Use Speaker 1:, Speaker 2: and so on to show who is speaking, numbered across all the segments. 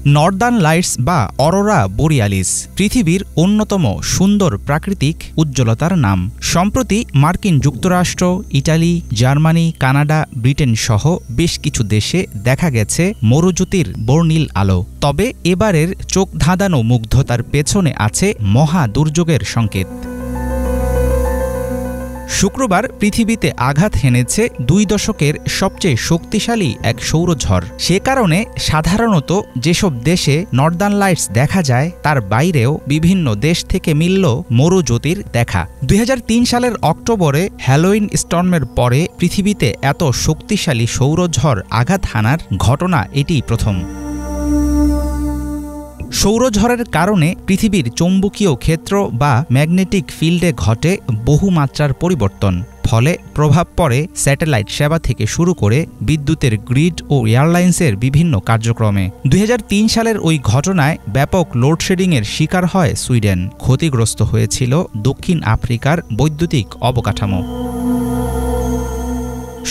Speaker 1: Northern lights বা Arora Borealis পৃথিবীর অন্যতম সুন্দর প্রাকৃতিক উজ্জ্বলতার নাম। সম্প্রতি মার্কিন যুক্তরাষ্ট্র, ইটালি, জার্মানি, কানাডা, ব্রিটেন সহ বেশ কিছু দেশে দেখা গেছে মরুজ্যোতির বর্ণিল আলো। তবে এবারের চোখ ধাঁধানো মুগ্ধতার পেছনে আছে মহা দুর্যোগের সংকেত। শুক্রবার পৃথিবীতে আঘাত হেনেছে ২ দশকের সবচেয়ে শক্তিশালী এক সৌরঝড়। সে কারণে সাধারণত যেসব দেশে নর্দার্ন লাইটস দেখা যায় তার বাইরেও বিভিন্ন দেশ থেকে মিলল মরুজ্যোতির দেখা। ২০০৩ সালের অক্টোবরে হ্যালোইন স্টর্মের পরে পৃথিবীতে এত শক্তিশালী সৌরঝড় আঘাত হানার ঘটনা এটিই প্রথম। সৌরঝড়ের কারণে পৃথিবীর চৌম্বকীয় ক্ষেত্র বা ম্যাগনেটিক ফিল্ডে ঘটে বহুমাত্রার পরিবর্তন। ফলে প্রভাব পড়ে স্যাটেলাইট সেবা থেকে শুরু করে বিদ্যুতের গ্রিড ও এয়ারলাইন্সের বিভিন্ন কার্যক্রমে। ২০০৩ সালের ওই ঘটনায় ব্যাপক লোডশেডিংয়ের শিকার হয় সুইডেন। ক্ষতিগ্রস্ত হয়েছিল দক্ষিণ আফ্রিকার বৈদ্যুতিক অবকাঠামো।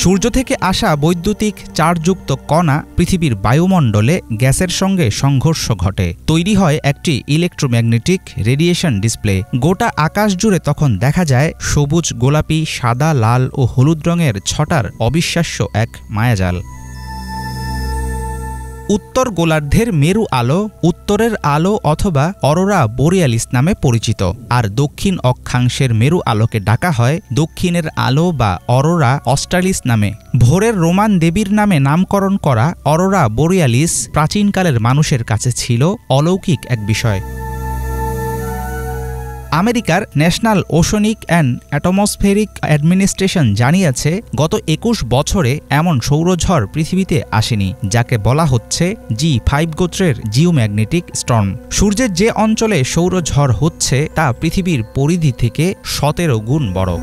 Speaker 1: সূর্য থেকে আসা বৈদ্যুতিক চার্জযুক্ত কণা পৃথিবীর বায়ুমণ্ডলে গ্যাসের সঙ্গে সংঘর্ষ ঘটে। তৈরি হয় একটি ইলেকট্রোম্যাগনেটিক রেডিয়েশন ডিসপ্লে। গোটা আকাশ জুড়ে তখন দেখা যায় সবুজ, গোলাপি, সাদা, লাল ও হলুদ রঙের ছটার অবিশ্বাস্য এক মায়াজাল। উত্তর গোলার্ধের মেরু আলো উত্তরের আলো অথবা অরোরা বোরিয়ালিস নামে পরিচিত, আর দক্ষিণ অক্ষাংশের মেরু আলোকে ডাকা হয় দক্ষিণের আলো বা অরোরা অস্ট্রালিস নামে। ভোরের রোমান দেবীর নামে নামকরণ করা অরোরা বোরিয়ালিস প্রাচীনকালের মানুষের কাছে ছিল অলৌকিক এক বিষয়। আমেরিকার ন্যাশনাল ওশনিক অ্যান্ড অ্যাটমসফেরিক অ্যাডমিনিস্ট্রেশন জানিয়েছে গত ২১ বছরে এমন সৌরঝড় পৃথিবীতে আসেনি, যাকে বলা হচ্ছে G5 গোত্রের জিওম্যাগনেটিক স্টর্ম। সূর্যের যে অঞ্চলে সৌরঝড় হচ্ছে তা পৃথিবীর পরিধি থেকে ১৭ গুণ বড়।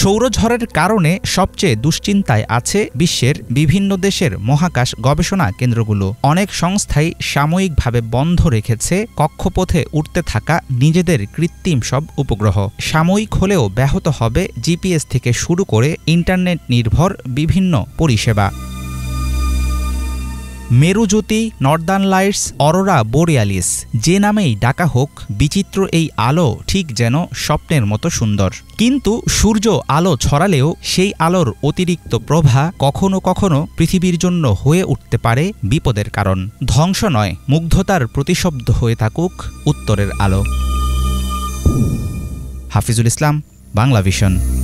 Speaker 1: সৌরঝড়ের কারণে সবচেয়ে দুশ্চিন্তায় আছে বিশ্বের বিভিন্ন দেশের মহাকাশ গবেষণা কেন্দ্রগুলো। অনেক সংস্থাই সাময়িকভাবে বন্ধ রেখেছে কক্ষপথে উঠতে থাকা নিজেদের কৃত্রিম সব উপগ্রহ। সাময়িক হলেও ব্যাহত হবে জিপিএস থেকে শুরু করে ইন্টারনেট নির্ভর বিভিন্ন পরিষেবা। মেরুজ্যোতি, নর্দার্ন লাইটস, অরোরা বোরিয়ালিস যে নামেই ডাকা হোক, বিচিত্র এই আলো ঠিক যেন স্বপ্নের মতো সুন্দর। কিন্তু সূর্য আলো ছড়ালেও সেই আলোর অতিরিক্ত প্রভা কখনো কখনো পৃথিবীর জন্য হয়ে উঠতে পারে বিপদের কারণ। ধ্বংস নয়, মুগ্ধতার প্রতিশব্দ হয়ে থাকুক উত্তরের আলো। হাফিজুল ইসলাম, বাংলা ভিশন।